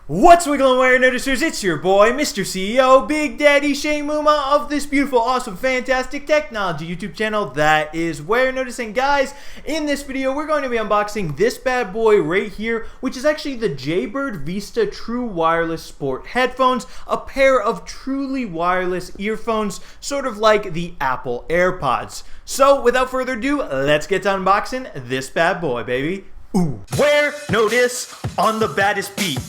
What's wiggling, Warenoticers? It's your boy, Mr. CEO, Big Daddy Shane Mumma of this beautiful, awesome, fantastic technology YouTube channel that is Warenotice. And guys, in this video, we're going to be unboxing this bad boy right here, which is actually the Jaybird Vista True Wireless Sport headphones, a pair of truly wireless earphones, sort of like the Apple AirPods. So, without further ado, let's get to unboxing this bad boy, baby. Ooh. Warenotice on the baddest beat.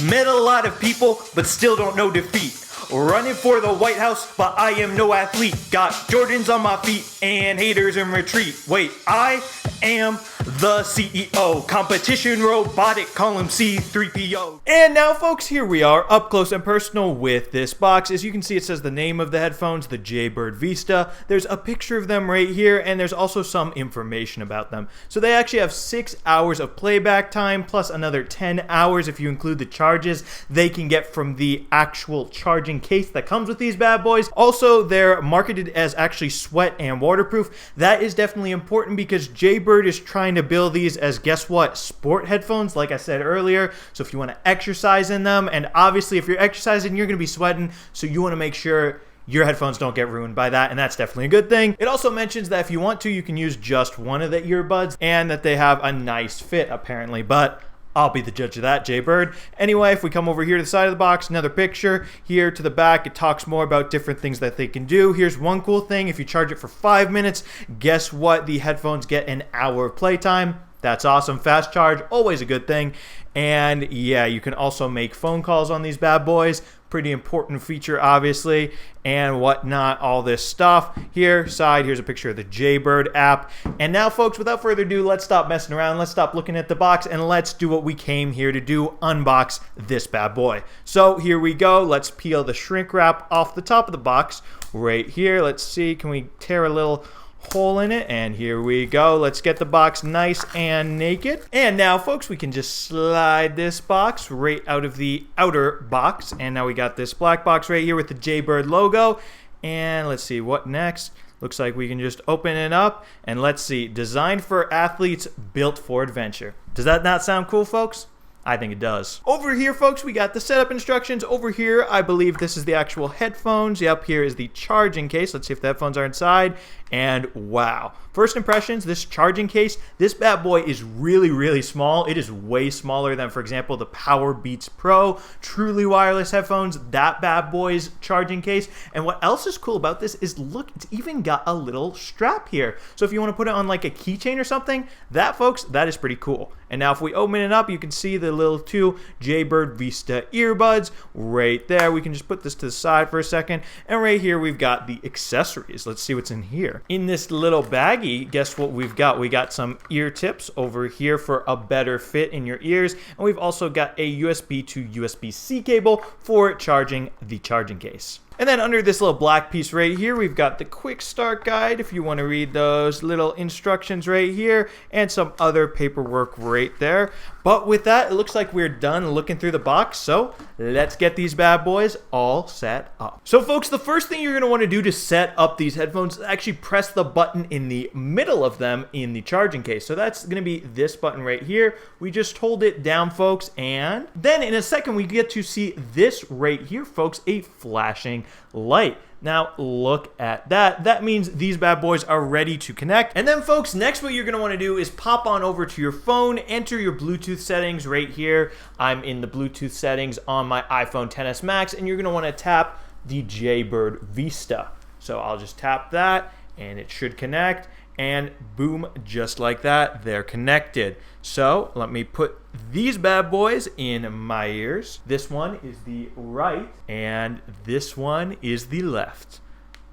Met a lot of people, but still don't know defeat. Running for the White House, but I am no athlete. Got Jordans on my feet and haters in retreat. Wait, I am the CEO. Competition robotic, call him C3PO. And now, folks, here we are, up close and personal with this box. As you can see, it says the name of the headphones, the Jaybird Vista. There's a picture of them right here, and there's also some information about them. So they actually have 6 hours of playback time, plus another 10 hours if you include the charges they can get from the actual charging case that comes with these bad boys. Also, they're marketed as actually sweat and waterproof. That is definitely important because Jaybird is trying to build these as, guess what, sport headphones, like I said earlier. So if you want to exercise in them, and obviously if you're exercising, you're going to be sweating, so you want to make sure your headphones don't get ruined by that, and that's definitely a good thing. It also mentions that if you want to, you can use just one of the earbuds, and that they have a nice fit, apparently, but I'll be the judge of that, Jaybird. Anyway, if we come over here to the side of the box, another picture. Here to the back, it talks more about different things that they can do. Here's one cool thing. If you charge it for 5 minutes, guess what? The headphones get an hour of playtime. That's awesome. Fast charge, always a good thing. And yeah, you can also make phone calls on these bad boys. Pretty important feature, obviously, and whatnot, all this stuff. Here, side, here's a picture of the Jaybird app. And now, folks, without further ado, let's stop messing around. Let's stop looking at the box, and let's do what we came here to do, unbox this bad boy. So here we go. Let's peel the shrink wrap off the top of the box right here. Let's see, can we tear a little hole in it? And here we go. Let's get the box nice and naked. And now, folks, we can just slide this box right out of the outer box. And now we got this black box right here with the Jaybird logo. And let's see, what next? Looks like we can just open it up. And let's see, designed for athletes, built for adventure. Does that not sound cool, folks? I think it does. Over here, folks, we got the setup instructions. Over here, I believe this is the actual headphones. Up here is the charging case. Let's see if the headphones are inside. And wow. First impressions, this charging case, this bad boy is really, really small. It is way smaller than, for example, the Powerbeats Pro truly wireless headphones, that bad boy's charging case. And what else is cool about this is, look, it's even got a little strap here. So if you want to put it on like a keychain or something, that, folks, that is pretty cool. And now if we open it up, you can see the little two Jaybird Vista earbuds right there. We can just put this to the side for a second. And right here, we've got the accessories. Let's see what's in here. In this little baggie, guess what we've got? We got some ear tips over here for a better fit in your ears. And we've also got a USB to USB-C cable for charging the charging case. And then under this little black piece right here, we've got the quick start guide if you want to read those little instructions right here, and some other paperwork right there. But with that, it looks like we're done looking through the box, so let's get these bad boys all set up. So folks, the first thing you're going to want to do to set up these headphones is actually press the button in the middle of them in the charging case. So that's going to be this button right here. We just hold it down, folks, and then in a second we get to see this right here, folks, a flashing light. Now look at that. That means these bad boys are ready to connect. And then, folks, next what you're going to want to do is pop on over to your phone, enter your Bluetooth settings right here. I'm in the Bluetooth settings on my iPhone XS Max, and you're going to want to tap the Jaybird Vista. So I'll just tap that and it should connect, and boom, just like that, they're connected. So let me put these bad boys in my ears. This one is the right, and this one is the left.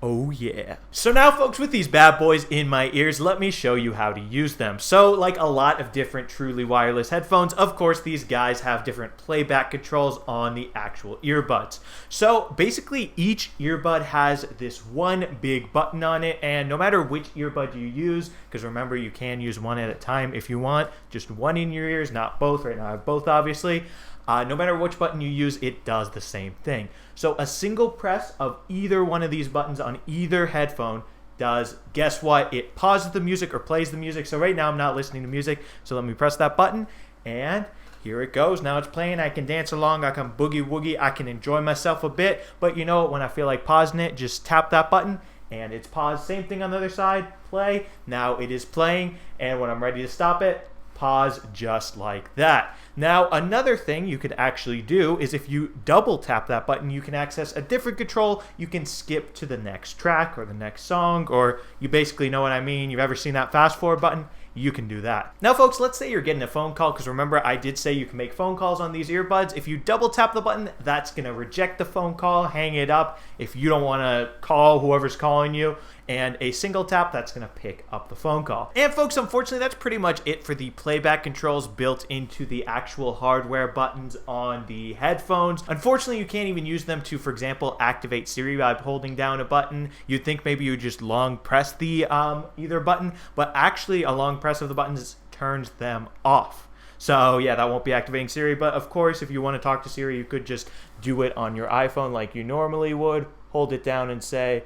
Oh yeah. So now, folks, with these bad boys in my ears, let me show you how to use them. So like a lot of different truly wireless headphones, of course, these guys have different playback controls on the actual earbuds. So basically each earbud has this one big button on it, and no matter which earbud you use, because remember, you can use one at a time if you want, just one in your ears, not both. Right now I have both, obviously. No matter which button you use, it does the same thing. So a single press of either one of these buttons on either headphone does, guess what? It pauses the music or plays the music. So right now I'm not listening to music. So let me press that button, and here it goes. Now it's playing. I can dance along. I can boogie woogie. I can enjoy myself a bit. But you know what? When I feel like pausing it, just tap that button and it's paused. Same thing on the other side. Play. Now it is playing. And when I'm ready to stop it, pause just like that. Now, another thing you could actually do is if you double tap that button, you can access a different control. You can skip to the next track or the next song, or you basically know what I mean. You've ever seen that fast forward button? You can do that. Now, folks, let's say you're getting a phone call, because remember, I did say you can make phone calls on these earbuds. If you double tap the button, that's going to reject the phone call, hang it up if you don't want to call whoever's calling you. And a single tap, that's going to pick up the phone call. And folks, unfortunately, that's pretty much it for the playback controls built into the actual hardware buttons on the headphones. Unfortunately, you can't even use them to, for example, activate Siri by holding down a button. You'd think maybe you just long press the either button, but actually a long press of the buttons turns them off. So yeah, that won't be activating Siri, but of course, if you want to talk to Siri, you could just do it on your iPhone like you normally would. Hold it down and say,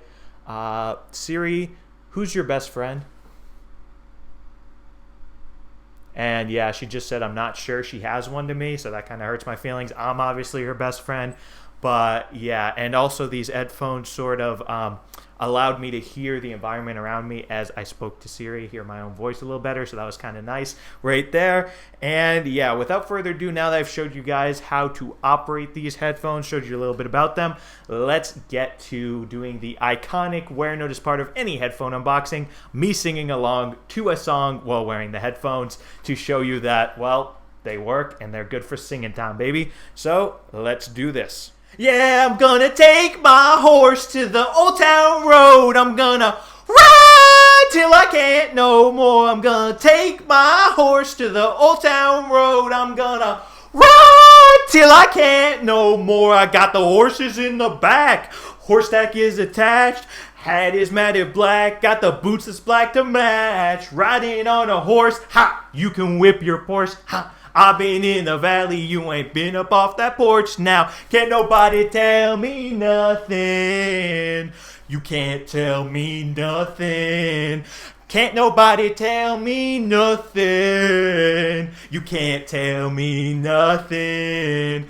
Siri, who's your best friend? And yeah, she just said, I'm not sure she has one to me, so that kind of hurts my feelings. I'm obviously her best friend. But yeah, and also these headphones sort of allowed me to hear the environment around me as I spoke to Siri, hear my own voice a little better, so that was kind of nice right there. And yeah, without further ado, now that I've showed you guys how to operate these headphones, showed you a little bit about them, let's get to doing the iconic Warenotice part of any headphone unboxing, me singing along to a song while wearing the headphones to show you that, well, they work and they're good for singing time, baby. So let's do this. Yeah, I'm gonna take my horse to the old town road. I'm gonna ride till I can't no more. I'm gonna take my horse to the old town road. I'm gonna ride till I can't no more. I got the horses in the back. Horse stack is attached. Hat is matted black. Got the boots that's black to match. Riding on a horse. Ha! You can whip your Porsche. Ha! I've been in the valley, you ain't been up off that porch. Now, can't nobody tell me nothing. You can't tell me nothing. Can't nobody tell me nothing. You can't tell me nothing.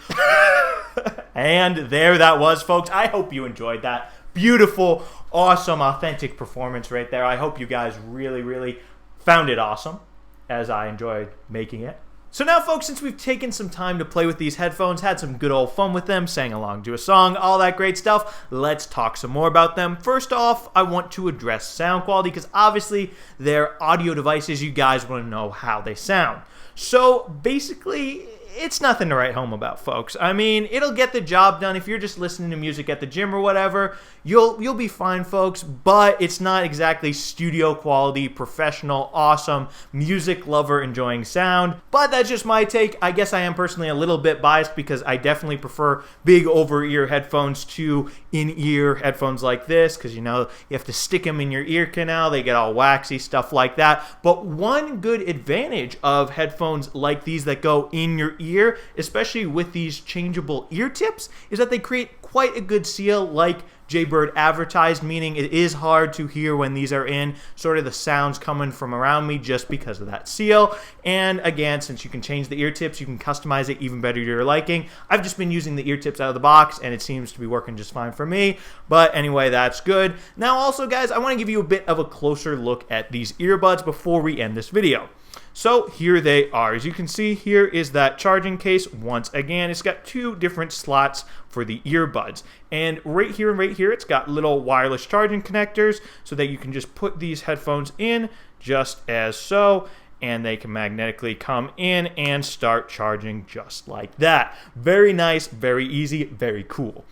And there that was, folks. I hope you enjoyed that. Beautiful, awesome, authentic performance right there. I hope you guys really, really found it awesome, as I enjoyed making it. So now, folks, since we've taken some time to play with these headphones, had some good old fun with them, sang along to a song, all that great stuff, let's talk some more about them. First off, I want to address sound quality, because obviously they're audio devices. You guys want to know how they sound. So basically, it's nothing to write home about, folks. I mean, it'll get the job done. If you're just listening to music at the gym or whatever, you'll be fine, folks, but it's not exactly studio quality, professional, awesome, music lover enjoying sound. But that's just my take. I guess I am personally a little bit biased, because I definitely prefer big over-ear headphones to in-ear headphones like this, because, you know, you have to stick them in your ear canal. They get all waxy, stuff like that. But one good advantage of headphones like these that go in your ear, especially with these changeable ear tips, is that they create quite a good seal like Jaybird advertised, meaning it is hard to hear when these are in, sort of the sounds coming from around me just because of that seal. And again, since you can change the ear tips, you can customize it even better to your liking. I've just been using the ear tips out of the box, and it seems to be working just fine for me. But anyway, that's good. Now also, guys, I want to give you a bit of a closer look at these earbuds before we end this video. So here they are. As you can see, here is that charging case. Once again, it's got two different slots for the earbuds. And right here, it's got little wireless charging connectors so that you can just put these headphones in just as so, and they can magnetically come in and start charging just like that. Very nice, very easy, very cool.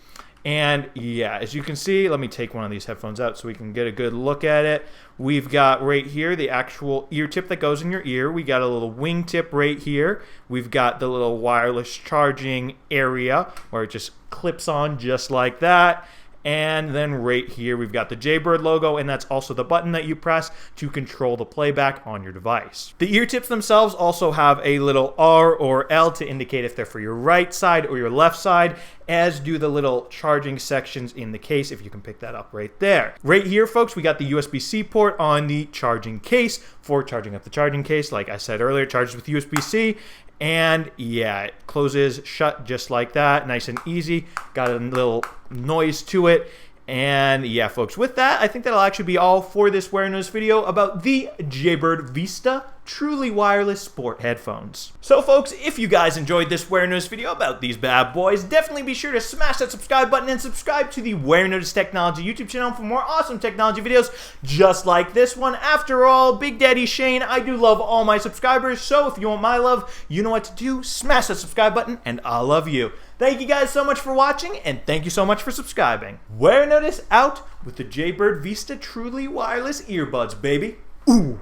And yeah, as you can see, let me take one of these headphones out so we can get a good look at it. We've got right here the actual ear tip that goes in your ear. We got a little wing tip right here. We've got the little wireless charging area where it just clips on just like that. And then right here we've got the Jaybird logo, and that's also the button that you press to control the playback on your device. The ear tips themselves also have a little R or L to indicate if they're for your right side or your left side, as do the little charging sections in the case, if you can pick that up right there. Right here, folks, we got the USB-C port on the charging case for charging up the charging case. Like I said earlier, it charges with USB-C. And yeah, it closes shut just like that, nice and easy. Got a little noise to it. And yeah, folks, with that, I think that'll actually be all for this Warenotice video about the Jaybird Vista truly wireless sport headphones. So folks, if you guys enjoyed this Warenotice video about these bad boys, definitely be sure to smash that subscribe button and subscribe to the Warenotice Technology YouTube channel for more awesome technology videos just like this one. After all, Big Daddy Shane, I do love all my subscribers, so if you want my love, you know what to do. Smash that subscribe button, and I'll love you. Thank you guys so much for watching, and thank you so much for subscribing. Warenotice out with the Jaybird Vista truly wireless earbuds, baby. Ooh.